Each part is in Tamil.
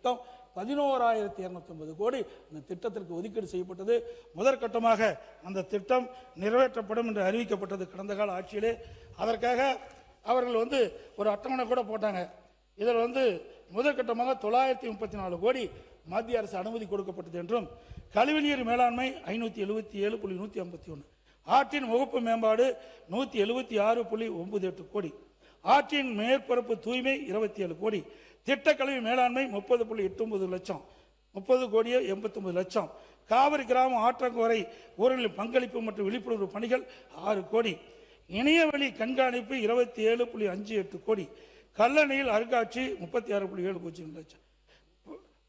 மொத்தம் 11,250 கோடி இந்த திட்டத்திற்கு ஒதுக்கீடு செய்யப்பட்டது. முதற்கட்டமாக அந்த திட்டம் நிறைவேற்றப்படும் என்று அறிவிக்கப்பட்டது கடந்த கால ஆட்சியிலே. அதற்காக அவர்கள் ஒரு அட்டவணை கூட போட்டாங்க. இதில் முதற்கட்டமாக 934 கோடி மத்திய அரசு அனுமதி கொடுக்கப்பட்டது என்றும், கழிவுநீர் மேலாண்மை 577.151, ஆற்றின் முகப்பு மேம்பாடு 176.98 கோடி, ஆற்றின் மேற்பரப்பு தூய்மை 27 கோடி, திட்ட கழிவு மேலாண்மை 30.89 லட்சம், 30 கோடியே 89 லட்சம், காவிரி கிராம ஆற்றங்கரை ஊர்களின் பங்களிப்பு மற்றும் விழிப்புணர்வு பணிகள் 6 கோடி, இணையவழி கண்காணிப்பு 27.58 கோடி, கல்லணையில் அருங்காட்சி 36.70 லட்சம்,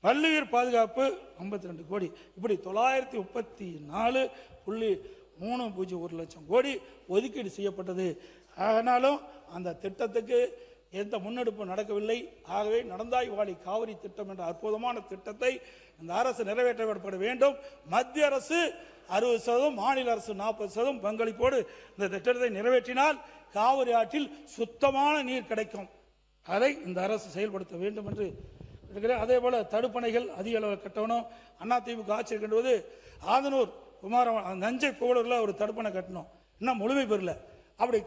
பல்லுயிர் பாதுகாப்பு 52 கோடி, இப்படி 934.301 லட்சம் கோடி ஒதுக்கீடு செய்யப்பட்டது. ஆனாலும் அந்த திட்டத்துக்கு எந்த முன்னெடுப்பு நடக்கவில்லை. ஆகவே நடந்தாய் வாழி காவிரி திட்டம் என்ற அற்புதமான திட்டத்தை இந்த அரசு நிறைவேற்றப்பட வேண்டும். மத்திய அரசு 60%, மாநில அரசு 40% பங்களிப்போடு இந்த திட்டத்தை நிறைவேற்றினால் காவிரி ஆற்றில் சுத்தமான நீர் கிடைக்கும். அதை இந்த அரசு செயல்படுத்த வேண்டும் என்று இருக்கிறேன். அதே போல தடுப்பணைகள் அதிக அளவில் கட்டணும். அதிமுக ஆட்சி இருக்கின்றது ஆதனூர் நஞ்சை புகழூரில் ஒரு தடுப்பணை கட்டணும், இன்னும் முழுமை பெறல. அப்படி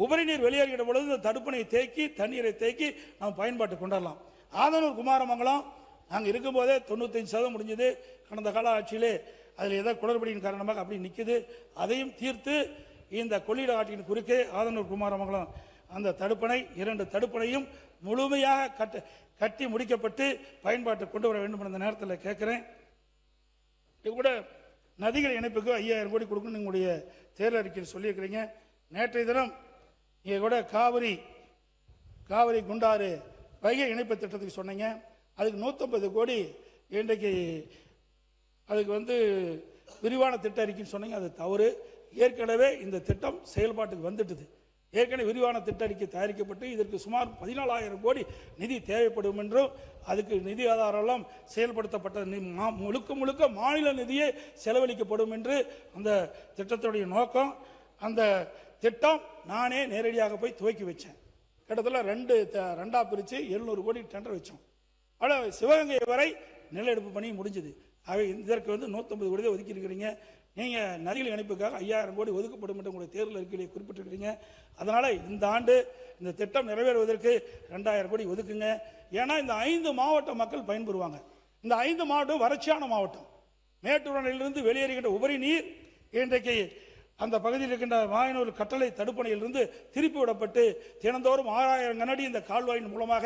உபரி நீர் வெளியேறுகிற பொழுது இந்த தடுப்பணையை தேக்கி தண்ணீரை தேக்கி நாம் பயன்பாட்டு கொண்டாடலாம். ஆதனூர் குமாரமங்கலம் நாங்கள் இருக்கும்போதே 95% முடிஞ்சது. கடந்த கால ஆட்சியிலே அதில் ஏதோ குளறுபடியின் காரணமாக அப்படி நிற்குது. அதையும் தீர்த்து இந்த கொள்ளிட ஆற்றின் குறுக்கே ஆதனூர் குமாரமங்கலம் அந்த தடுப்பணை 2 தடுப்பணையும் முழுமையாக கட்டி முடிக்கப்பட்டு பயன்பாட்டை கொண்டு வர வேண்டும். இந்த நேரத்தில் கேட்குறேன், இது கூட நதிகள் இணைப்புக்கு 5000 கோடி கொடுக்கணும் உங்களுடைய தேர்தல் அறிக்கையில் சொல்லியிருக்கிறீங்க. நேற்றைய தினம் இங்கே கூட காவிரி குண்டாறு வைகை இணைப்பு திட்டத்துக்கு சொன்னீங்க. அதுக்கு 150 கோடி இன்றைக்கு அதுக்கு விரிவான திட்ட அறிக்கைன்னு சொன்னீங்க. அது தவறு. ஏற்கனவே இந்த திட்டம் செயல்பாட்டுக்கு வந்துட்டுது. ஏற்கனவே விரிவான திட்ட அறிக்கை தயாரிக்கப்பட்டு இதற்கு சுமார் 14,000 கோடி நிதி தேவைப்படும் என்றும், அதுக்கு நிதி ஆதாரம் செயல்படுத்தப்பட்ட முழுக்க மாநில நிதியே செலவழிக்கப்படும் என்று அந்த திட்டத்துடைய நோக்கம். அந்த திட்டம் நானே நேரடியாக போய் துவக்கி வச்சேன். கிட்டத்தட்ட ரெண்டா பிரித்து 700 கோடி டெண்டர் வச்சோம். ஆனால் சிவகங்கை வரை நில எடுப்பு பணி முடிஞ்சது. அவை இதற்கு 150 கோடி தான் ஒதுக்கி இருக்கிறீங்க. நீங்கள் நதிகள் இணைப்புக்காக 5000 கோடி ஒதுக்கப்படும் என்று உங்களுடைய தேர்தல் அறிக்கையை குறிப்பிட்டிருக்கிறீங்க. அதனால் இந்த ஆண்டு இந்த திட்டம் நிறைவேறுவதற்கு 2000 கோடி ஒதுக்குங்க. ஏன்னா இந்த 5 மாவட்ட மக்கள் பயன்பெறுவாங்க. இந்த 5 மாவட்டம் வறட்சியான மாவட்டம். மேட்டூர் அணையிலிருந்து வெளியேறுகின்ற உபரி நீர் இன்றைக்கு அந்த பகுதியில் இருக்கின்ற மாயனூர் கட்டளை தடுப்பணையிலிருந்து திருப்பி விடப்பட்டு தினந்தோறும் 6000 கனஅடி இந்த கால்வாயின் மூலமாக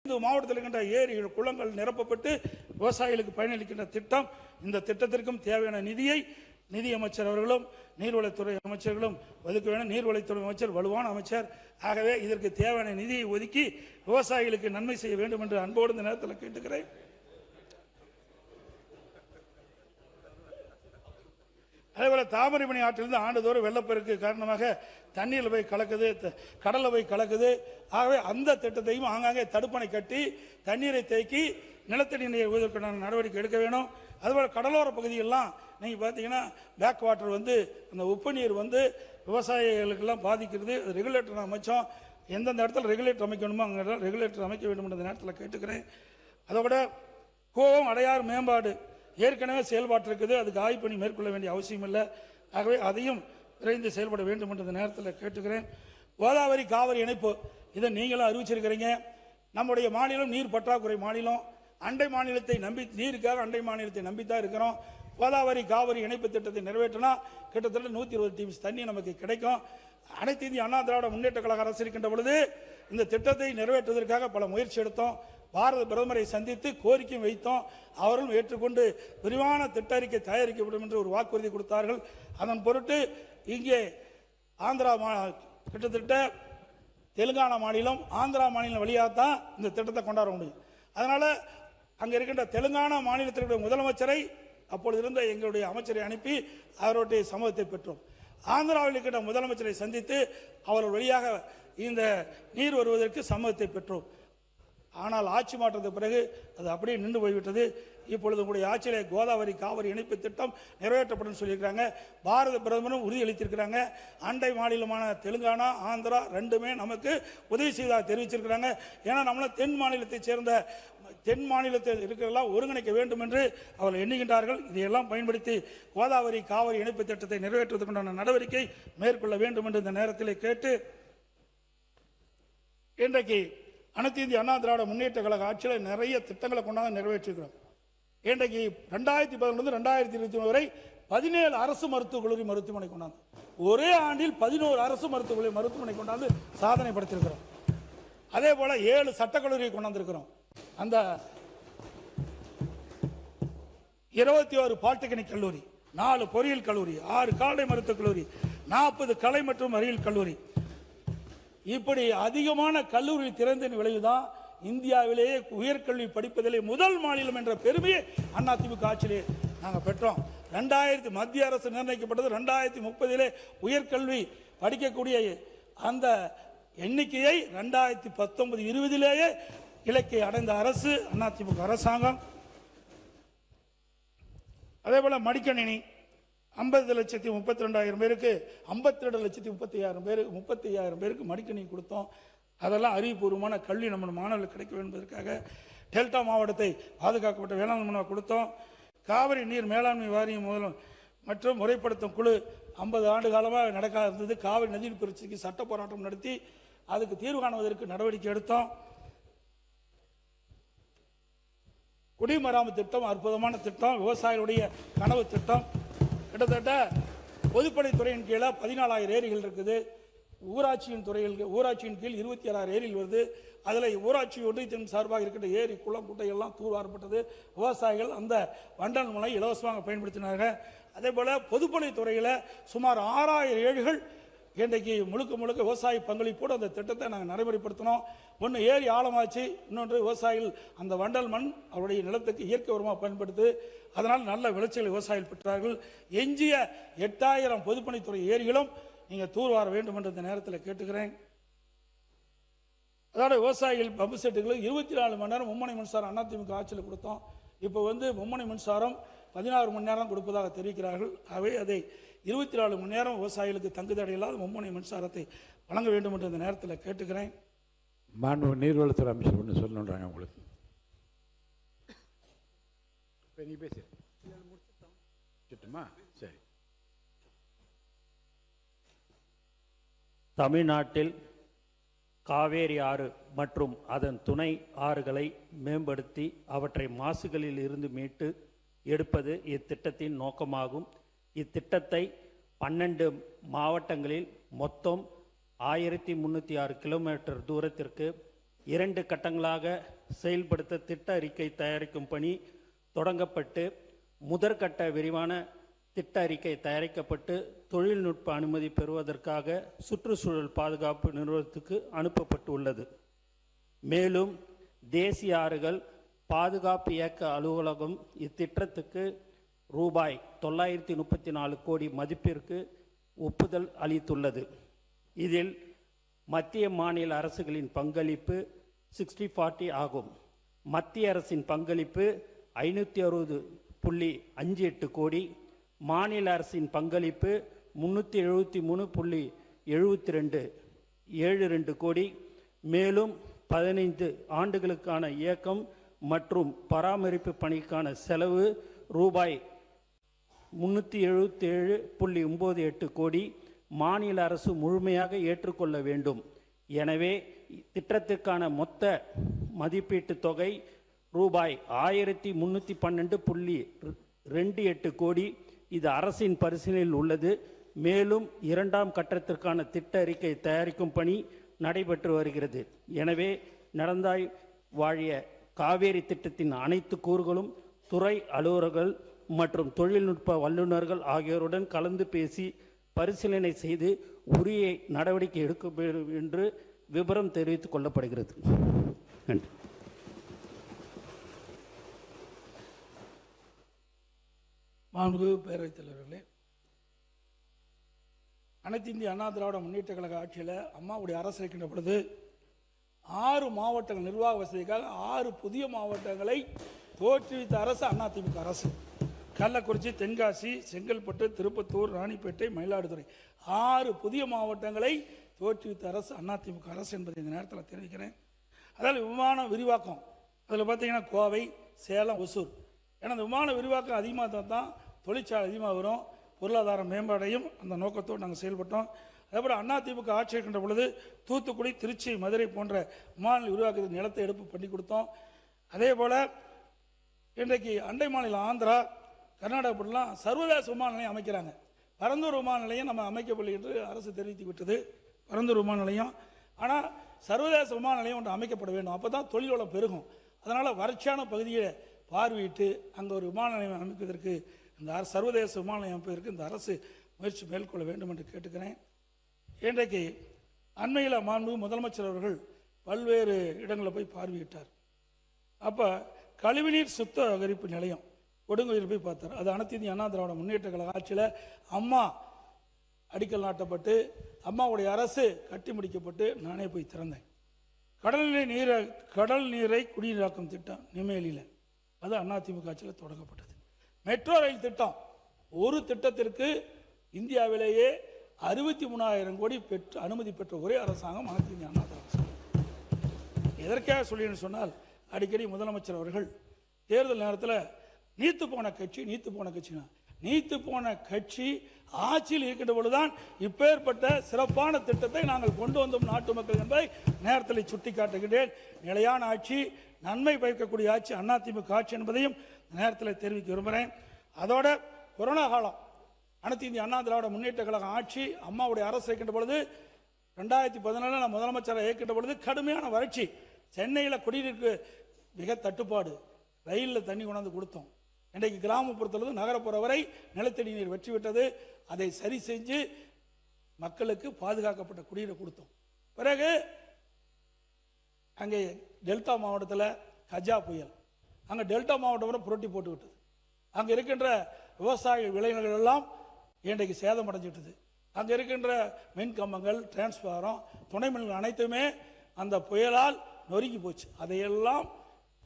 இந்த மாவட்டத்தில் இருக்கின்ற ஏரிகள் குளங்கள் நிரப்பப்பட்டு விவசாயிகளுக்கு பயனளிக்கின்ற திட்டம். இந்த திட்டத்திற்கும் தேவையான நிதியை நிதி அமைச்சர் அவர்களும் நீர்வளத்துறை அமைச்சர்களும் ஒதுக்க வேண்டும். நீர்வளத்துறை அமைச்சர் வலுவான அமைச்சர். ஆகவே இதற்கு தேவையான நிதியை ஒதுக்கி விவசாயிகளுக்கு நன்மை செய்ய வேண்டும் என்று அன்போடு இந்த நேரத்தில் கேட்டுக்கிறேன். அதேபோல தாமிரபரணி ஆற்றிலிருந்து ஆண்டுதோறும் வெள்ளப்பெருக்கு காரணமாக தண்ணீரில் போய் கலக்குது, கடலில் போய் கலக்குது. ஆகவே அந்த திட்டத்தையும் ஆங்காங்கே தடுப்பணை கட்டி தண்ணீரை தேக்கி நிலத்தடி நீரை உதவிக்கான நடவடிக்கை எடுக்க வேணும். அதுபோல் கடலோர பகுதியெல்லாம் நீங்கள் பார்த்தீங்கன்னா பேக் வாட்டர் அந்த உப்பு நீர் விவசாயிகளுக்கெல்லாம் பாதிக்கிறது. ரெகுலேட்டர் அமைச்சோம். எந்தெந்த இடத்துல ரெகுலேட்டர் அமைக்கணுமோ அங்கே ரெகுலேட்டர் அமைக்க வேண்டும் என்ற நேரத்தில் கேட்டுக்கிறேன். அதோட கோவம் அடையாறு மேம்பாடு ஏற்கனவே செயல்பாட்டு இருக்குது. அதுக்கு ஆய்வு பண்ணி மேற்கொள்ள வேண்டிய அவசியம் இல்லை. ஆகவே அதையும் விரைந்து செயல்பட வேண்டும் என்ற நேரத்தில் கேட்டுக்கிறேன். கோதாவரி காவிரி இணைப்பு இதை நீங்களும் அறிவிச்சிருக்கிறீங்க. நம்முடைய மாநிலம் நீர் பற்றாக்குறை மாநிலம். அண்டை மாநிலத்தை நம்பி நீருக்காக அண்டை மாநிலத்தை நம்பித்தான் இருக்கிறோம். கோதாவரி காவிரி இணைப்பு திட்டத்தை நிறைவேற்றினா கிட்டத்தட்ட 120 டிஎம்சி தண்ணி நமக்கு கிடைக்கும். அனைத்து இந்திய அண்ணா திராவிட முன்னேற்ற கழக அரசு இருக்கின்ற பொழுது இந்த திட்டத்தை நிறைவேற்றுவதற்காக பல முயற்சி எடுத்தோம். பாரத பிரதமரை சந்தித்து கோரிக்கை வைத்தோம். அவர்களும் ஏற்றுக்கொண்டு விரிவான திட்ட அறிக்கை தயாரிக்கப்படும் என்று ஒரு வாக்குறுதி கொடுத்தார்கள். அதன் பொருட்டு இங்கே ஆந்திரா கிட்டத்தட்ட தெலுங்கானா மாநிலம் ஆந்திரா மாநிலம் வழியாக தான் இந்த திட்டத்தை கொண்டாட முடியும். அதனால் அங்கே இருக்கின்ற தெலுங்கானா மாநிலத்தினுடைய முதலமைச்சரை அப்பொழுது இருந்த எங்களுடைய அமைச்சரை அனுப்பி அவருடைய சம்மதத்தை பெற்றோம். ஆந்திராவில் இருக்கின்ற முதலமைச்சரை சந்தித்து அவர்கள் வழியாக இந்த நீர் வருவதற்கு சம்மதத்தை பெற்றோம். ஆனால் ஆட்சி மாற்றத்துக்கு பிறகு அது அப்படியே நின்று போய்விட்டது. இப்பொழுது உங்களுடைய ஆட்சியிலே கோதாவரி காவிரி இணைப்பு திட்டம் நிறைவேற்றப்படும் சொல்லியிருக்கிறாங்க. பாரத பிரதமரும் உறுதியளித்திருக்கிறாங்க. அண்டை மாநிலமான தெலுங்கானா ஆந்திரா ரெண்டுமே நமக்கு உதவி செய்தாக தெரிவிச்சிருக்கிறாங்க. ஏன்னா நம்மள தென் மாநிலத்தை சேர்ந்த தென் மாநிலத்தில் இருக்கிறதெல்லாம் ஒருங்கிணைக்க வேண்டும் என்று அவர்கள் எண்ணுகின்றார்கள். இதையெல்லாம் பயன்படுத்தி கோதாவரி காவிரி இணைப்பு திட்டத்தை நிறைவேற்றுவதற்கான நடவடிக்கை மேற்கொள்ள வேண்டும் என்று இந்த நேரத்தில் கேட்டு, இன்றைக்கு அனைத்து இந்திய அண்ணா திராவிட முன்னேற்ற கழக ஆட்சியில் நிறைய திட்டங்களை கொண்டாந்து நிறைவேற்றிருக்கிறோம். இன்றைக்கு 2011 2023 வரை 17 அரசு மருத்துவக் கல்லூரி மருத்துவமனை கொண்டாந்து, ஒரே ஆண்டில் 11 அரசு மருத்துவக் கல்லூரி மருத்துவமனை கொண்டாந்து சாதனை படுத்திருக்கிறோம். அதே போல 7 சட்டக்கல்லூரியை கொண்டாந்துருக்கிறோம். அந்த 21 பாலிடெக்னிக் கல்லூரி, 4 பொறியியல் கல்லூரி, 6 கால்நடை மருத்துவக் கல்லூரி, 40 கலை மற்றும் அறிவியல் கல்லூரி, இப்படி அதிகமான கல்லூரி திறந்ததின் விளைவுதான் இந்தியாவிலேயே உயர்கல்வி படிப்பதிலே முதல் மாநிலம் என்ற பெருமையை அதிமுக ஆட்சியிலே நாங்கள் பெற்றோம். 2000 மத்திய அரசு நிர்ணயிக்கப்பட்டது 2030 உயர்கல்வி படிக்கக்கூடிய அந்த எண்ணிக்கையை 2019-20 இலக்கை அடைந்த அரசு அதிமுக அரசாங்கம். அதே போல மடிக்கணினி 50,32,000 பேருக்கு 52,35,000 பேருக்கு மடிக்கணினி கொடுத்தோம். அதெல்லாம் அறிவுபூர்வமான கல்வி நம்ம மாணவர்களுக்கு கிடைக்க வேண்டும் என்பதற்காக டெல்டா மாவட்டத்தை பாதுகாக்கப்பட்ட வேளாண் மனு கொடுத்தோம். காவிரி நீர் மேலாண்மை வாரியம் மூலம் மற்றும் முறைப்படுத்தும் குழு 50 ஆண்டு காலமாக நடக்காது இருந்தது. காவிரி நதிநீர் பிரச்சனைக்கு சட்ட போராட்டம் நடத்தி அதுக்கு தீர்வு காணுவதற்கு நடவடிக்கை எடுத்தோம். குடிமராமத்து திட்டம் அற்புதமான திட்டம், விவசாயிகளுடைய கனவு திட்டம். கிட்டத்தட்ட பொதுப்பணித்துறையின் கீழே 14,000 ஏரிகள் இருக்குது. ஊராட்சியின் கீழ் 26,000 ஏரிகள் வருது. அதில் ஊராட்சி ஒன்றியத்தின் சார்பாக இருக்கின்ற ஏரி குளம் குட்டை எல்லாம் தூர்வாரப்பட்டது. விவசாயிகள் அந்த வண்டல் மலை இலவசமாக பயன்படுத்தினார்கள். அதே போல பொதுப்பணித்துறையில் சுமார் 6,000 ஏரிகள் இன்றைக்கு முழுக்க விவசாய பங்களிப்போடு அந்த திட்டத்தை நாங்கள் நடைமுறைப்படுத்தினோம். ஒன்று ஏரி ஆழமாச்சு, இன்னொன்று விவசாயிகள் அந்த வண்டல் மண் அவருடைய நிலத்துக்கு இயற்கை உரமாக பயன்படுத்து, அதனால் நல்ல விளைச்சலை விவசாயிகள் பெற்றார்கள். எஞ்சிய 8,000 பொதுப்பணித்துறை ஏரிகளும் நீங்கள் தூர்வார வேண்டும் என்று இந்த நேரத்தில் கேட்டுக்கிறேன். அதோட விவசாயிகள் பம்பு செட்டுகளுக்கு 24 மணி நேரம் மும்முனை மின்சாரம் அதிமுக ஆட்சியில் கொடுத்தோம். இப்போ மும்முனை மின்சாரம் 16 மணி நேரம் கொடுப்பதாக தெரிவிக்கிறார்கள். அவை அதை 24 மணி நேரம் விவசாயிகளுக்கு தங்குதடை இல்லாத மும்முனை மின்சாரத்தை வழங்க வேண்டும் என்று இந்த நேரத்தில் கேட்டுக்கிறேன். மாண்பு நீர்வளத்துறை அமைச்சர் ஒன்று சொல்லணுன்றாங்க உங்களுக்கு. நீ பேசு சரி. தமிழ்நாட்டில் காவேரி ஆறு மற்றும் அதன் துணை ஆறுகளை மேம்படுத்தி அவற்றை மாசுகளில் இருந்து மீட்டு எடுப்பது இத்திட்டத்தின் நோக்கமாகும். இத்திட்டத்தை 12 மாவட்டங்களில் மொத்தம் 1306 கிலோமீட்டர் தூரத்திற்கு 2 கட்டங்களாக செயல்படுத்த திட்ட அறிக்கை தயாரிக்கும் பணி தொடங்கப்பட்டு முதற்கட்ட விரிவான திட்ட அறிக்கை தயாரிக்கப்பட்டு தொழில்நுட்ப அனுமதி பெறுவதற்காக சுற்றுச்சூழல் பாதுகாப்பு நிறுவனத்துக்கு அனுப்பப்பட்டுள்ளது. மேலும் தேசிய ஆறுகள் பாதுகாப்பு இயக்க அலுவலகம் இத்திட்டத்துக்கு ரூபாய் 934 கோடி மதிப்பிற்கு ஒப்புதல் அளித்துள்ளது. இதில் மத்திய மாநில அரசுகளின் பங்களிப்பு 60-40 ஆகும். மத்திய அரசின் பங்களிப்பு 560.58 கோடி, மாநில அரசின் பங்களிப்பு 373.72 கோடி. மேலும் 15 ஆண்டுகளுக்கான இயக்கம் மற்றும் பராமரிப்பு பணிக்கான செலவு ரூபாய் 377.98 கோடி மாநில அரசு முழுமையாக ஏற்றுக்கொள்ள வேண்டும். எனவே திட்டத்திற்கான மொத்த மதிப்பீட்டு தொகை ரூபாய் 1312.28 கோடி. இது அரசின் பரிசீலனையில் உள்ளது. மேலும் 2ஆம் கட்டத்திற்கான திட்ட அறிக்கை தயாரிக்கும் பணி நடைபெற்று வருகிறது. எனவே நடந்தாய் வாழிய காவேரி திட்டத்தின் அனைத்து கூறுகளும் துறை அலுவலர்கள் மற்றும் தொழில்நுட்ப வல்லுநர்கள் ஆகியோருடன் கலந்து பேசி பரிசீலனை செய்து உரிய நடவடிக்கை எடுக்க வேண்டும் என்று விபரம் தெரிவித்துக் கொள்ளப்படுகிறது. நன்றி. மாண்புமிகு பேரவைத் தலைவர்களே, அனைத்து இந்திய அண்ணா திராவிட முன்னேற்ற கழக ஆட்சியில் அம்மாவுடைய அரசு இருக்கின்ற பொழுது 6 மாவட்டங்கள் நிர்வாக வசதிக்காக 6 புதிய மாவட்டங்களை தோற்றுவித்த அரசு அதிமுக அரசு. கள்ளக்குறிச்சி, தென்காசி, செங்கல்பட்டு, திருப்பத்தூர், ராணிப்பேட்டை, மயிலாடுதுறை 6 புதிய மாவட்டங்களை தோற்றுவித்த அரசு அதிமுக அரசு என்பதை இந்த நேரத்தில் தெரிவிக்கிறேன். அதாவது விமான விரிவாக்கம், அதில் பார்த்தீங்கன்னா கோவை, சேலம், ஒசூர். ஏன்னா அந்த விமான விரிவாக்கம் அதிகமாக தான் தொழிற்சாலை அதிகமாக வரும், பொருளாதாரம் மேம்பாடையும். அந்த நோக்கத்தோடு நாங்கள் செயல்பட்டோம். அதேபோல் அதிமுக ஆட்சி இருக்கின்ற பொழுது தூத்துக்குடி, திருச்சி, மதுரை போன்ற விமான விரிவாக்கத்துக்கு நிலத்தை எடுப்பு பண்ணி கொடுத்தோம். அதே போல் இன்றைக்கு அண்டை மாநிலம் ஆந்திரா, கர்நாடகா போலாம் சர்வதேச விமான நிலையம் அமைக்கிறாங்க. பரந்தூர் விமான நிலையம் நம்ம அமைக்கவில்லை என்று அரசு தெரிவித்து விட்டது, பரந்தூர் விமான நிலையம். ஆனால் சர்வதேச விமான நிலையம் ஒன்று அமைக்கப்பட வேண்டும், அப்போ தான் தொழில் வளம் பெருகும். அதனால் வறட்சியான பகுதியை பார்வையிட்டு அங்கே ஒரு விமான நிலையம் அமைப்பதற்கு, இந்த சர்வதேச விமான நிலையம் அமைப்பதற்கு இந்த அரசு முயற்சி மேற்கொள்ள வேண்டும் என்று கேட்டுக்கிறேன். இன்றைக்கு அண்மையில் மாண்பு முதலமைச்சர் அவர்கள் பல்வேறு இடங்களில் போய் பார்வையிட்டார். அப்போ கழிவுநீர் சுத்திகரிப்பு நிலையம் கொடுங்கோயில் போய் பார்த்தார். அது அனைத்து இந்திய அண்ணா திராவிட முன்னேற்ற கழக ஆட்சியில் அம்மா அடிக்கல் நாட்டப்பட்டு அம்மாவுடைய அரசு கட்டி முடிக்கப்பட்டு நானே போய் திறந்தேன். கடல் நீரை குடிநீராக்கும் திட்டம் நெம்மேலியில், அது அதிமுக ஆட்சியில் தொடங்கப்பட்டது. மெட்ரோ ரயில் திட்டம், ஒரு திட்டத்திற்கு இந்தியாவிலேயே 63,000 கோடி பெற்று அனுமதி பெற்ற ஒரே அரசாங்கம் அனைத்து இந்திய அண்ணா திராவிட. எதற்காக சொல்லி சொன்னால், அடிக்கடி முதலமைச்சர் அவர்கள் தேர்தல் நேரத்தில் நீத்து போன கட்சி ஆட்சியில் இருக்கின்ற பொழுதுதான் இப்பேற்பட்ட சிறப்பான திட்டத்தை நாங்கள் கொண்டு வந்தோம் நாட்டு மக்கள் என்பதை நேரத்தில் சுட்டிக்காட்டுகின்றேன். நிலையான ஆட்சி, நன்மை பயக்கக்கூடிய ஆட்சி அதிமுக ஆட்சி என்பதையும் நேரத்தில் தெரிவிக்க விரும்புகிறேன். அதோட கொரோனா காலம், அனைத்து இந்திய அண்ணா திராவிட முன்னேற்ற கழக ஆட்சி அம்மாவுடைய அரசு இருக்கின்ற பொழுது 2014 முதலமைச்சரை இயக்கின்ற பொழுது கடுமையான வறட்சி, சென்னையில் குடிநீருக்கு மிக தட்டுப்பாடு, ரயிலில் தண்ணி கொண்டாந்து கொடுத்தோம். இன்றைக்கு கிராமப்புறத்திலிருந்து நகரப்புற வரை நிலத்தடி நீர் வெற்றி விட்டது. அதை சரி செஞ்சு மக்களுக்கு பாதுகாக்கப்பட்ட குடிநீரை கொடுத்தோம். பிறகு அங்கே டெல்டா மாவட்டத்தில் கஜா புயல், அங்கே டெல்டா மாவட்டம் புரட்டி போட்டு விட்டது. அங்கே இருக்கின்ற விவசாய விளைநிலங்கள் எல்லாம் இன்றைக்கு சேதம் அடைஞ்சிட்டது. அங்கே இருக்கின்ற மின் கம்பங்கள், டிரான்ஸ்பாரம், துணை மின்கள் அனைத்துமே அந்த புயலால் நொறுங்கி போச்சு. அதையெல்லாம்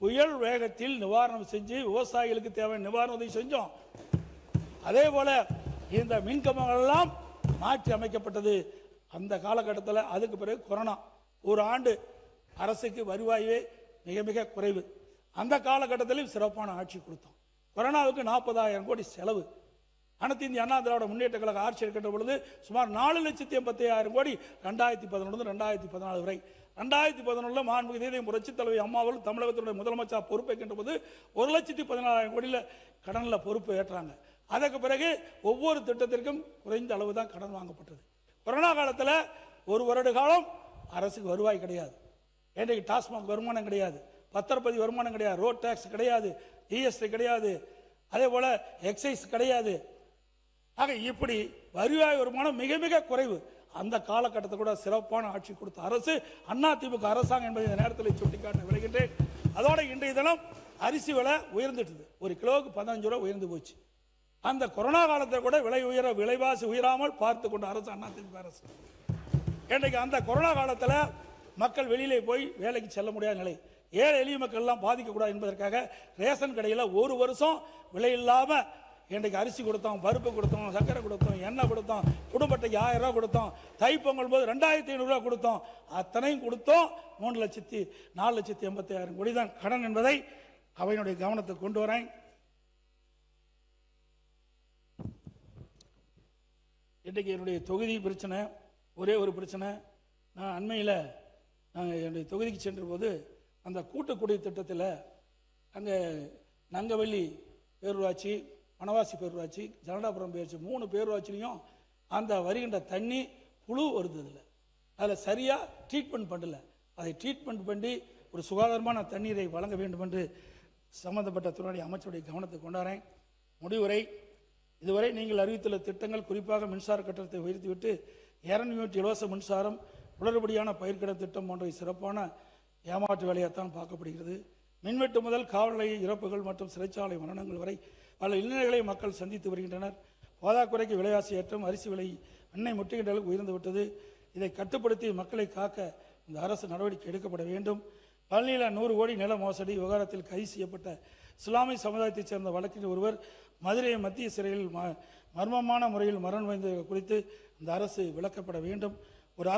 புயல் வேகத்தில் நிவாரணம் செஞ்சு விவசாயிகளுக்கு தேவையான நிவாரண உதவி செஞ்சோம். அதே போல இந்த மின்கம்பங்கள் எல்லாம் மாற்றி அமைக்கப்பட்டது அந்த காலகட்டத்தில். அதுக்கு பிறகு கொரோனா, ஒரு ஆண்டு அரசுக்கு வருவாயே மிக மிக குறைவு. அந்த காலகட்டத்திலும் சிறப்பான ஆட்சி கொடுத்தோம். கொரோனாவுக்கு 40,000 கோடி செலவு. அனைத்து இந்திய அண்ணா திராவிட முன்னேற்ற கழக ஆட்சி இருக்கின்ற பொழுது சுமார் 4,85,000 கோடி 2011 2014 வரை. 2011 மாண்புமிகு புரட்சித் தலைவி அம்மாவில் தமிழகத்தினுடைய முதலமைச்சர் பொறுப்பேற்கின்ற போது 1,14,000 கோடியில் கடனில் பொறுப்பு ஏற்றாங்க. அதற்கு பிறகு ஒவ்வொரு திட்டத்திற்கும் குறைந்த அளவு தான் கடன் வாங்கப்பட்டது. கொரோனா காலத்தில் ஒரு வருட காலம் அரசுக்கு வருவாய் கிடையாது. இன்றைக்கு டாஸ்மாக் வருமானம் கிடையாது, பத்திரப்பதிவு வருமானம் கிடையாது, ரோட் டேக்ஸ் கிடையாது, ஜிஎஸ்டி கிடையாது, அதே போல எக்ஸைஸ் கிடையாது. ஆக இப்படி வருவாய் வருமானம் மிக மிக குறைவு. அந்த காலகட்டத்தில் கூட சிறப்பான ஆட்சி கொடுத்த அரசு அதிமுக அரசாங்கம் என்பதை இந்த நேரத்தில் சுட்டிக்காட்ட விளைகின்றேன். அதோட இன்றைய தினம் அரிசி விலை உயர்ந்துட்டது, ஒரு கிலோவுக்கு 15 ரூபா உயர்ந்து போச்சு. அந்த கொரோனா காலத்தில் கூட விலைவாசி உயராமல் பார்த்து கொண்ட அரசு அதிமுக அரசு. இன்றைக்கு அந்த கொரோனா காலத்தில் மக்கள் வெளியிலே போய் வேலைக்கு செல்ல முடியாத நிலை, ஏழை எளிய மக்கள் எல்லாம் பாதிக்கக்கூடாது என்பதற்காக ரேஷன் கடையில் ஒரு வருஷம் விலை இல்லாமல் இன்றைக்கு அரிசி கொடுத்தோம், பருப்பு கொடுத்தோம், சர்க்கரை கொடுத்தோம், எண்ணெய் கொடுத்தோம், குடும்பத்துக்கு 1000 ரூபா கொடுத்தோம், தைப்பொங்கல் போது 2,500 ரூபா கொடுத்தோம். அத்தனையும் கொடுத்தோம். 4,80,000 கோடி தான் கடன் என்பதை அவையினுடைய கவனத்துக்கு கொண்டு வரேன். இன்றைக்கு என்னுடைய தொகுதி பிரச்சனை, ஒரே ஒரு பிரச்சனை. நான் அண்மையில் என்னுடைய தொகுதிக்கு சென்ற போது அந்த கூட்டுக்குடி திட்டத்தில் அங்கே நங்கவள்ளி பேரூராட்சி, வனவாசி பேரூராட்சி, ஜனடாபுரம் பேரூராட்சி 3 பேரூராட்சிலையும் அந்த வருகின்ற தண்ணி புழு வருது. அதில் சரியாக ட்ரீட்மெண்ட் பண்ணல. அதை ட்ரீட்மெண்ட் பண்ணி ஒரு சுகாதாரமான தண்ணீரை வழங்க வேண்டும் என்று சம்பந்தப்பட்ட துறை அமைச்சருடைய கவனத்தை கொண்டாடுறேன். முடிவுரை, இதுவரை நீங்கள் அறிவித்துள்ள திட்டங்கள், குறிப்பாக மின்சார கட்டணத்தை உயர்த்திவிட்டு 200 யூனிட் இலவச மின்சாரம், உடனடியான பயிர்க்கடை திட்டம் போன்ற சிறப்பான ஏமாற்று வேலையாகத்தான் பார்க்கப்படுகிறது. மின்வெட்டு முதல் காவல் நிலைய இறப்புகள் மற்றும் சிறைச்சாலை மரணங்கள் வரை பல இன்னல்களை மக்கள் சந்தித்து வருகின்றனர். போதாக்குறைக்கு விலைவாசி ஏற்றம், அரிசி விலை, எண்ணெய் முற்றுகின்ற அளவுக்கு உயர்ந்துவிட்டது. இதை கட்டுப்படுத்தி மக்களை காக்க இந்த அரசு நடவடிக்கை எடுக்கப்பட வேண்டும். பழனியில் 100 கோடி நில மோசடி விவகாரத்தில் கைது செய்யப்பட்ட இஸ்லாமிய சமுதாயத்தைச் சேர்ந்த வழக்கில் ஒருவர் மதுரை மத்திய சிறையில் மர்மமான முறையில் மரணம் அடைந்தது குறித்து இந்த அரசு விளக்கப்பட வேண்டும். ஒரு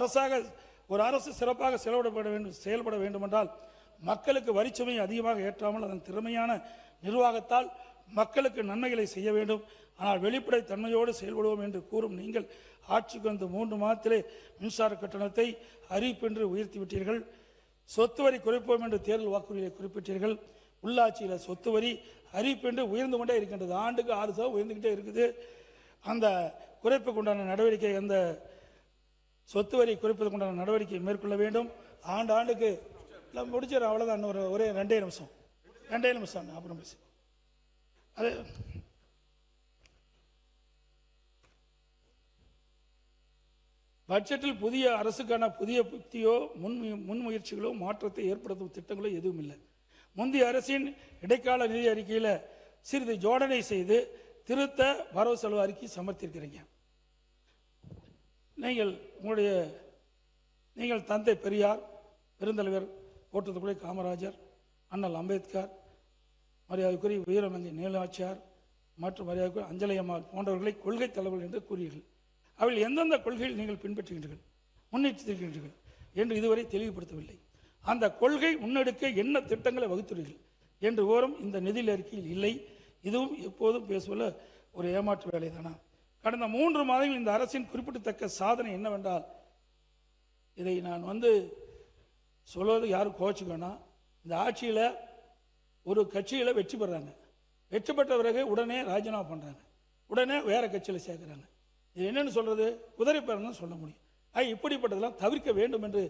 அரசு சிறப்பாக செயல்பட வேண்டும் என்றால் மக்களுக்கு வரிச்சுமையை அதிகமாக ஏற்றாமல் அதன் திறமையான நிர்வாகத்தால் மக்களுக்கு நன்மைகளை செய்ய வேண்டும். ஆனால் வெளிப்படைத்தன்மையோடு செயல்படுவோம் என்று கூறும் நீங்கள் ஆட்சிக்கு வந்து 3 மாதத்திலே மின்சார கட்டணத்தை அறிவிப்பென்று உயர்த்திவிட்டீர்கள். சொத்து வரி குறைப்போம் என்று தேர்தல் வாக்குறுதியை குறிப்பிட்டீர்கள். உள்ளாட்சியில் சொத்து வரி அறிவிப்பென்று உயர்ந்து கொண்டே இருக்கின்றது. ஆண்டுக்கு 6% உயர்ந்துகிட்டே இருக்குது. அந்த குறைப்புக்கு உண்டான நடவடிக்கை, அந்த சொத்து வரி குறைப்பதற்கு உண்டான நடவடிக்கை மேற்கொள்ள வேண்டும். ஆண்டுக்கு முடிச்சிடறேன், அவ்வளோதான். ஒரே 2 நிமிஷம் அப்புறம் பேசு. அது பட்ஜெட்டில் புதிய அரசுக்கான புதிய புத்தியோ முன்முயற்சிகளோ மாற்றத்தை ஏற்படுத்தும் திட்டங்களோ எதுவும் இல்லை. முந்தைய அரசின் இடைக்கால நிதி அறிக்கையில் சிறிது ஜோடனை செய்து திருத்த வரவு செலவு அறிக்கை சமர்த்திருக்கிறீங்க. நீங்கள் தந்தை பெரியார், பெருந்தலைவர் கோட்டத்துக்குடி காமராஜர், அண்ணல் அம்பேத்கர், மரியாதைக்குரிய வீரமங்கை நீலாட்சியார் மற்றும் மரியாதைக்குரிய அஞ்சலி அம்மாள் போன்றவர்களை கொள்கை தலைவர்கள் என்று கூறியீர்கள். அவர்கள் எந்தெந்த கொள்கைகள் நீங்கள் பின்பற்றுகின்றீர்கள், முன்னெடுத்திருக்கின்றீர்கள் என்று இதுவரை தெளிவுபடுத்தவில்லை. அந்த கொள்கை முன்னெடுக்க என்ன திட்டங்களை வகுத்துள்ளீர்கள் என்று விவரம் இந்த நிதி அறிக்கையில் இல்லை. இதுவும் எப்போதும் பேசுவதில் ஒரு ஏமாற்று வேலை தானா? கடந்த 3 மாதங்கள் இந்த அரசின் குறிப்பிடத்தக்க சாதனை என்னவென்றால், இதை நான் சொல்வது யாரும் கோச்சுக்கணும், இந்த ஆட்சியில் ஒரு கட்சியில் வெற்றி பெறாங்க, வெற்றி பெற்ற பிறகு உடனே ராஜினாமா பண்ணுறாங்க, உடனே வேற கட்சியில் சேர்க்குறாங்க. இது என்னன்னு சொல்றது? குதிரை பேரம் தான் சொல்ல முடியும். இப்படிப்பட்டதெல்லாம் தவிர்க்க வேண்டும் என்று